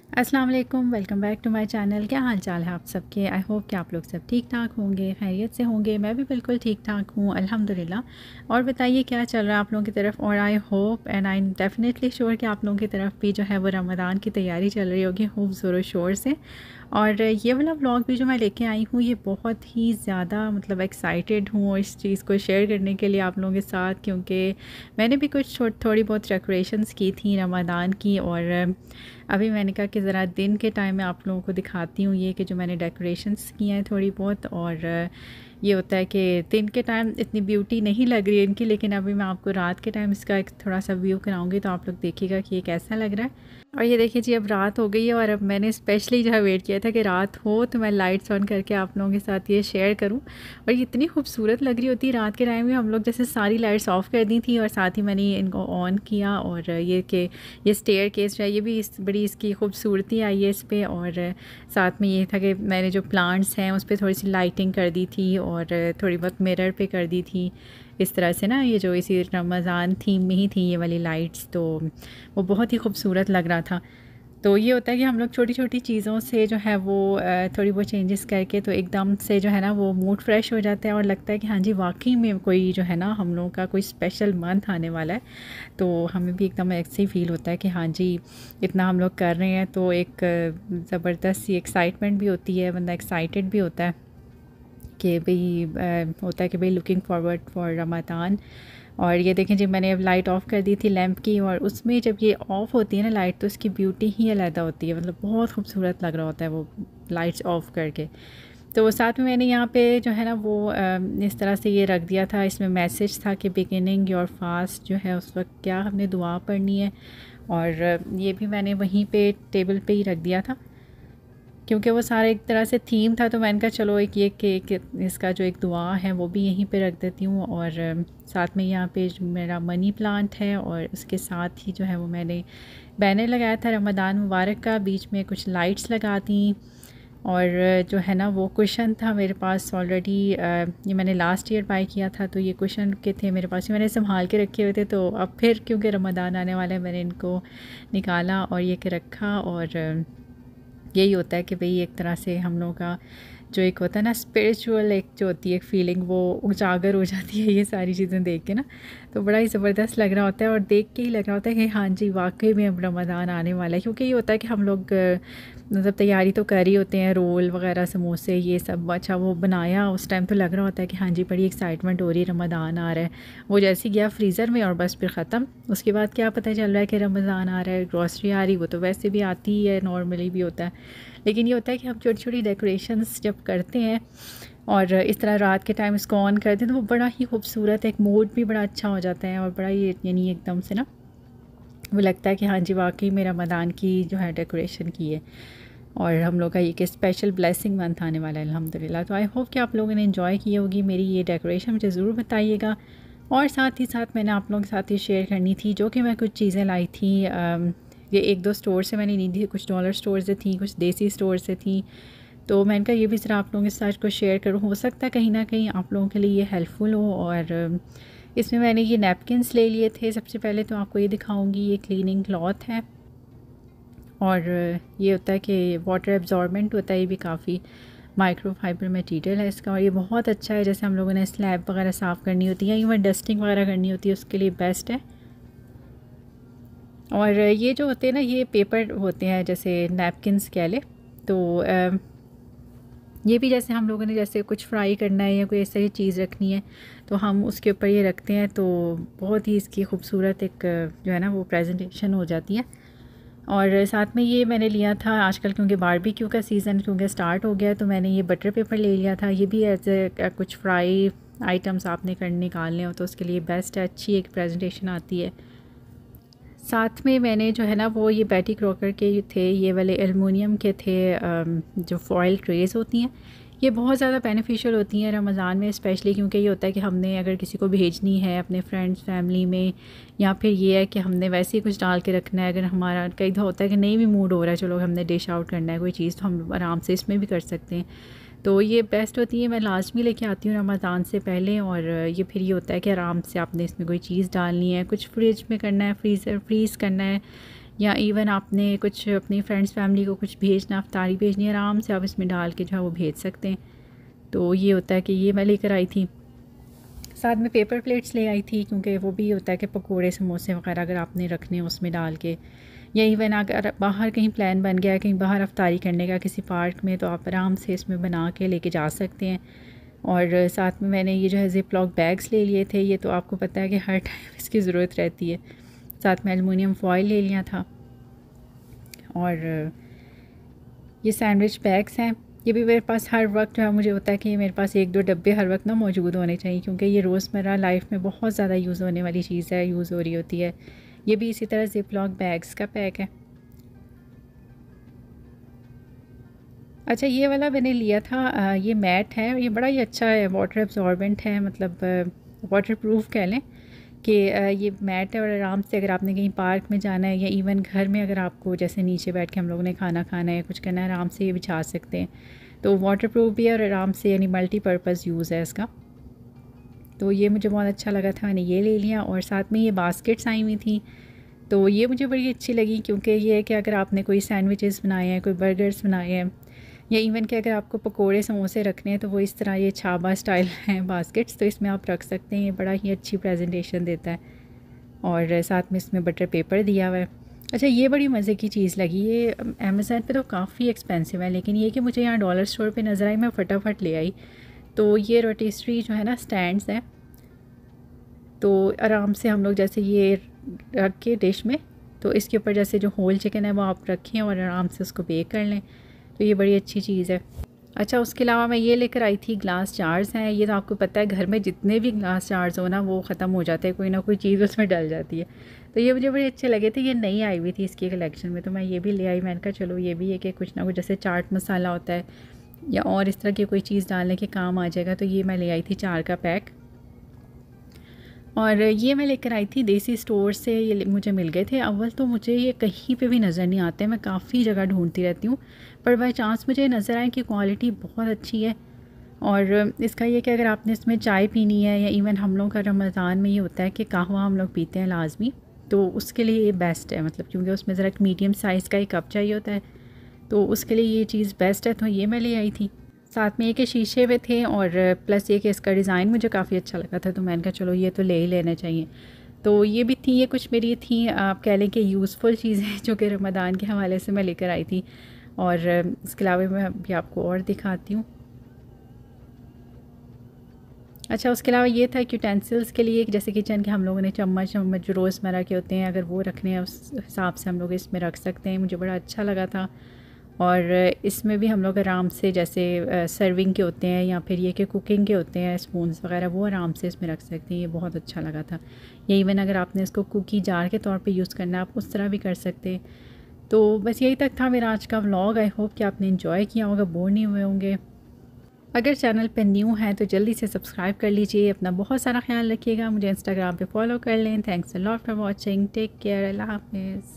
अस्सलाम वालेकुम, welcome back to my channel. क्या हाल चाल है आप सबके? आई होप कि आप लोग सब ठीक ठाक होंगे, खैरियत से होंगे। मैं भी बिल्कुल ठीक ठाक हूँ अल्हम्दुलिल्लाह। और बताइए क्या चल रहा है आप लोगों की तरफ। और I hope and I am definitely sure कि आप लोगों की तरफ भी जो है वो रमज़ान की तैयारी चल रही होगी खूब ज़ोरों शोर से। और ये वाला व्लॉग भी जो मैं लेके आई हूँ ये बहुत ही ज़्यादा मतलब एक्साइटेड हूँ इस चीज़ को शेयर करने के लिए आप लोगों के साथ, क्योंकि मैंने भी कुछ थोड़ी बहुत डेकोरेशंस की थी रमज़ान की। और अभी मैंने कहा कि ज़रा दिन के टाइम में आप लोगों को दिखाती हूँ ये कि जो मैंने डेकोरेशंस की हैं थोड़ी बहुत। और ये होता है कि दिन के टाइम इतनी ब्यूटी नहीं लग रही है इनकी, लेकिन अभी मैं आपको रात के टाइम इसका एक थोड़ा सा व्यू कराऊंगी तो आप लोग देखिएगा कि ये कैसा लग रहा है। और ये देखिए जी, अब रात हो गई है और अब मैंने स्पेशली जो है वेट किया था कि रात हो तो मैं लाइट्स ऑन करके आप लोगों के साथ ये शेयर करूं। और ये इतनी खूबसूरत लग रही होती है रात के टाइम में। हम लोग जैसे सारी लाइट्स ऑफ़ कर दी थी और साथ ही मैंने इनको ऑन किया। और ये कि ये स्टेयर केस जो है ये भी बड़ी इसकी खूबसूरती आई है इस पर। और साथ में ये था कि मैंने जो प्लांट्स हैं उस पर थोड़ी सी लाइटिंग कर दी थी और थोड़ी बहुत मिरर पे कर दी थी इस तरह से ना। ये जो इसी रमज़ान थीम में ही थी ये वाली लाइट्स, तो वो बहुत ही खूबसूरत लग रहा था। तो ये होता है कि हम लोग छोटी छोटी चीज़ों से जो है वो थोड़ी बहुत चेंजेस करके तो एकदम से जो है ना वो मूड फ्रेश हो जाता है और लगता है कि हाँ जी वाकई में कोई जो है ना हम लोगों का कोई स्पेशल मंथ आने वाला है। तो हमें भी एकदम ऐसे ही फ़ील होता है कि हाँ जी इतना हम लोग कर रहे हैं, तो एक ज़बरदस्त सी एक्साइटमेंट भी होती है, बंदा एक्साइटेड भी होता है कि भाई होता है कि भाई लुकिंग फॉरवर्ड फॉर रमज़ान। और ये देखें जी मैंने अब लाइट ऑफ़ कर दी थी लैंप की, और उसमें जब ये ऑफ़ होती है ना लाइट तो इसकी ब्यूटी ही अलग होती है, मतलब बहुत खूबसूरत लग रहा होता है वो लाइट्स ऑफ़ करके। तो साथ में मैंने यहाँ पे जो है ना वो इस तरह से ये रख दिया था, इसमें मैसेज था कि बिगिनिंग योर फास्ट जो है उस वक्त क्या हमने दुआ पढ़नी है। और ये भी मैंने वहीं पे टेबल पे ही रख दिया था क्योंकि वो सारा एक तरह से थीम था। तो मैंने कहा चलो एक ये केक इसका जो एक दुआ है वो भी यहीं पे रख देती हूँ। और साथ में यहाँ पे जो मेरा मनी प्लांट है और उसके साथ ही जो है वो मैंने बैनर लगाया था रमज़ान मुबारक का, बीच में कुछ लाइट्स लगा दी। और जो है ना वो कुशन था मेरे पास ऑलरेडी, ये मैंने लास्ट ईयर बाय किया था, तो ये कुशन के थे मेरे पास, ये मैंने संभाल के रखे हुए थे। तो अब फिर क्योंकि रमज़ान आने वाला है मैंने इनको निकाला और ये के रखा। और यही होता है कि भाई एक तरह से हम लोगों का जो एक होता है ना स्पिरिचुअल एक जो होती है एक फीलिंग वो उजागर हो जाती है ये सारी चीज़ें देख के ना। तो बड़ा ही ज़बरदस्त लग रहा होता है और देख के ही लग रहा होता है कि हाँ जी वाकई में अब रमज़ान आने वाला है। क्योंकि ये होता है कि हम लोग मतलब तैयारी तो कर ही होते हैं, रोल वगैरह समोसे ये सब अच्छा वो बनाया उस टाइम तो लग रहा होता है कि हाँ जी बड़ी एक्साइटमेंट हो रही है रमज़ान आ रहा है। वो जैसे गया फ्रीज़र में और बस फिर ख़त्म, उसके बाद क्या पता चल रहा है कि रमज़ान आ रहा है, ग्रॉसरी आ रही, वो तो वैसे भी आती ही है, नॉर्मली भी होता है। लेकिन ये होता है कि हम छोटी छोटी डेकोरेशंस जब करते हैं और इस तरह रात के टाइम इसको ऑन करते हैं तो वो बड़ा ही खूबसूरत, एक मूड भी बड़ा अच्छा हो जाता है और बड़ा ही यानी एकदम से ना वो लगता है कि हाँ जी वाकई मेरा रमज़ान की जो है डेकोरेशन की है। और हम लोग का ये कि स्पेशल ब्लेसिंग मंथ आने वाला है अल्हम्दुलिल्लाह। तो आई होप कि आप लोगों ने इन्जॉय की होगी मेरी ये डेकोरेशन, मुझे ज़रूर बताइएगा। और साथ ही साथ मैंने आप लोगों के साथ ये शेयर करनी थी जो कि मैं कुछ चीज़ें लाई थी, ये एक दो स्टोर से मैंने ली थी, कुछ डॉलर स्टोर से थी, कुछ देसी स्टोर से थी। तो मैंने कहा ये भी ज़रा आप लोगों के साथ को शेयर करूँ, हो सकता है कहीं ना कहीं आप लोगों के लिए ये हेल्पफुल हो। और इसमें मैंने ये नैपकिन्स ले लिए थे। सबसे पहले तो आपको ये दिखाऊंगी, ये क्लीनिंग क्लॉथ है और ये होता है कि वाटर एब्जॉर्बेंट होता है, ये भी काफ़ी माइक्रोफाइबर मटेरियल है इसका और ये बहुत अच्छा है। जैसे हम लोगों ने स्लैब वगैरह साफ़ करनी होती है या इवन डस्टिंग वगैरह करनी होती है उसके लिए बेस्ट है। और ये जो होते हैं ना ये पेपर होते हैं जैसे नैपकिन्स कह ले, तो ये भी जैसे हम लोगों ने जैसे कुछ फ्राई करना है या कोई ऐसी ही चीज़ रखनी है तो हम उसके ऊपर ये रखते हैं, तो बहुत ही इसकी खूबसूरत एक जो है ना वो प्रेजेंटेशन हो जाती है। और साथ में ये मैंने लिया था आजकल क्योंकि बारबेक्यू का सीज़न क्योंकि स्टार्ट हो गया, तो मैंने ये बटर पेपर ले लिया था। ये भी एज ए कुछ फ्राई आइटम्स आपने निकालने हो तो उसके लिए बेस्ट है, अच्छी एक प्रेजेंटेशन आती है। साथ में मैंने जो है ना वो ये बैटी क्रॉकर के थे, ये वाले एलुमिनियम के थे, जो फॉयल ट्रेज़ होती हैं ये बहुत ज़्यादा बेनिफिशियल होती हैं रमज़ान में स्पेशली, क्योंकि ये होता है कि हमने अगर किसी को भेजनी है अपने फ्रेंड्स फैमिली में, या फिर ये है कि हमने वैसे ही कुछ डाल के रखना है। अगर हमारा कई दफ़ा होता है कि नहीं भी मूड हो रहा है चलो हमने डिश आउट करना है कोई चीज़, तो हम आराम से इसमें भी कर सकते हैं। तो ये बेस्ट होती है, मैं लाजमी लेके आती हूँ रमज़ान से पहले। और ये फिर ये होता है कि आराम से आपने इसमें कोई चीज़ डालनी है, कुछ फ्रिज में करना है, फ्रीज़र फ्रीज़ करना है, या इवन आपने कुछ अपनी फ्रेंड्स फैमिली को कुछ भेजना, अफ्तारी भेजनी है, आराम से आप इसमें डाल के जो है वो भेज सकते हैं। तो ये होता है कि ये मैं लेकर आई थी। साथ में पेपर प्लेट्स ले आई थी, क्योंकि वो भी होता है कि पकोड़े समोसे वगैरह अगर आपने रखने उसमें डाल के, या इवन अगर बाहर कहीं प्लान बन गया कहीं बाहर अफ्तारी करने का किसी पार्क में, तो आप आराम से इसमें बना के लेके जा सकते हैं। और साथ में मैंने ये जो है ज़िप लॉक बैग्स ले लिए थे। ये तो आपको पता है कि हर टाइम इसकी ज़रूरत रहती है। साथ में एलुमिनियम फॉइल ले लिया था। और ये सैंडविच बैग्स हैं, ये भी मेरे पास हर वक्त जो है मुझे होता है कि मेरे पास 1-2 डब्बे हर वक्त ना मौजूद होने चाहिए, क्योंकि ये रोज़मर्रा लाइफ में बहुत ज़्यादा यूज़ होने वाली चीज़ है, यूज़ हो रही होती है। ये भी इसी तरह ज़िप लॉक बैग्स का पैक है। अच्छा, ये वाला मैंने लिया था, ये मैट है, ये बड़ा ही अच्छा है, वाटर एब्जॉर्बेंट है, मतलब वाटर प्रूफ कह लें कि ये मैट है। और आराम से अगर आपने कहीं पार्क में जाना है या इवन घर में अगर आपको जैसे नीचे बैठ के हम लोगों ने खाना खाना है, कुछ करना है, आराम से ये बिछा सकते हैं। तो वाटर प्रूफ भी है और आराम से यानी मल्टीपर्पज़ यूज़ है इसका। तो ये मुझे बहुत अच्छा लगा था, मैंने ये ले लिया। और साथ में ये बास्केट्स आई हुई थी, तो ये मुझे बड़ी अच्छी लगी, क्योंकि ये है कि अगर आपने कोई सैंडविचेस बनाए हैं, कोई बर्गर्स बनाए हैं, या इवन कि अगर आपको पकोड़े समोसे रखने हैं, तो वो इस तरह ये छाबा स्टाइल हैं बास्केट्स, तो इसमें आप रख सकते हैं। ये बड़ा ही अच्छी प्रेजेंटेशन देता है। और साथ में इसमें बटर पेपर दिया हुआ है। अच्छा, ये बड़ी मज़े की चीज़ लगी, ये अमेज़न पे तो काफ़ी एक्सपेंसिव है, लेकिन ये कि मुझे यहाँ डॉलर स्टोर पे नज़र आई, मैं फटाफट ले आई। तो ये रोटिस्ट्री जो है ना स्टैंड्स हैं, तो आराम से हम लोग जैसे ये रख के डिश में, तो इसके ऊपर जैसे जो होल चिकन है वो आप रखें और आराम से उसको बेक कर लें। तो ये बड़ी अच्छी चीज़ है। अच्छा, उसके अलावा मैं ये लेकर आई थी ग्लास जार्स हैं। ये तो आपको पता है घर में जितने भी ग्लास जार्स हो ना वो ख़त्म हो जाते हैं, कोई ना कोई चीज़ उसमें डल जाती है। तो ये मुझे बड़े अच्छे लगे थे, ये नई आई हुई थी इसकी कलेक्शन में, तो मैं ये भी ले आई। मैंने कहा चलो ये भी है कि कुछ ना कुछ जैसे चाट मसाला होता है या और इस तरह की कोई चीज़ डालने के काम आ जाएगा। तो ये मैं ले आई थी 4 का पैक। और ये मैं लेकर आई थी देसी स्टोर से, ये मुझे मिल गए थे। अव्वल तो मुझे ये कहीं पे भी नज़र नहीं आते, मैं काफ़ी जगह ढूंढती रहती हूँ, पर बाई चांस मुझे नज़र आए कि क्वालिटी बहुत अच्छी है। और इसका ये कि अगर आपने इसमें चाय पीनी है, या इवन हम लोग का रमज़ान में ये होता है कि कहवा हम लोग पीते हैं लाजमी, तो उसके लिए ये बेस्ट है, मतलब क्योंकि उसमें ज़रा एक मीडियम साइज़ का एक कप चाहिए होता है, तो उसके लिए ये चीज़ बेस्ट है। तो ये मैं ले आई थी। साथ में ये कि शीशे में थे, और प्लस ये कि इसका डिज़ाइन मुझे काफ़ी अच्छा लगा था, तो मैंने कहा चलो ये तो ले ही लेना चाहिए। तो ये भी थी, ये कुछ मेरी थी आप कह लें कि यूज़फुल चीज़ें जो कि रमज़ान के हवाले से मैं लेकर आई थी। और इसके अलावा मैं भी आपको और दिखाती हूँ। अच्छा, उसके अलावा ये था यूटेंसिल्स के लिए, जैसे किचन के हम लोगों ने चम्मच जो रोज़मर्रा के होते हैं, अगर वो रखने हैं उस हिसाब से हम लोग इसमें रख सकते हैं। मुझे बड़ा अच्छा लगा था। और इसमें भी हम लोग आराम से जैसे सर्विंग के होते हैं या फिर ये कि कुकिंग के होते हैं स्पून्स वगैरह, वो आराम से इसमें रख सकते हैं। ये बहुत अच्छा लगा था। या इवन अगर आपने इसको कुकी जार के तौर पे यूज़ करना है, आप उस तरह भी कर सकते हैं। तो बस यही तक था मेरा आज का व्लॉग। आई होप कि आपने इन्जॉय किया होगा, बोर नहीं हुए होंगे। अगर चैनल पर न्यू है तो जल्दी से सब्सक्राइब कर लीजिए। अपना बहुत सारा ख्याल रखिएगा। मुझे इंस्टाग्राम पे फॉलो कर लें। Thanks a lot for watching. Take care. अल्लाह हाफिज़।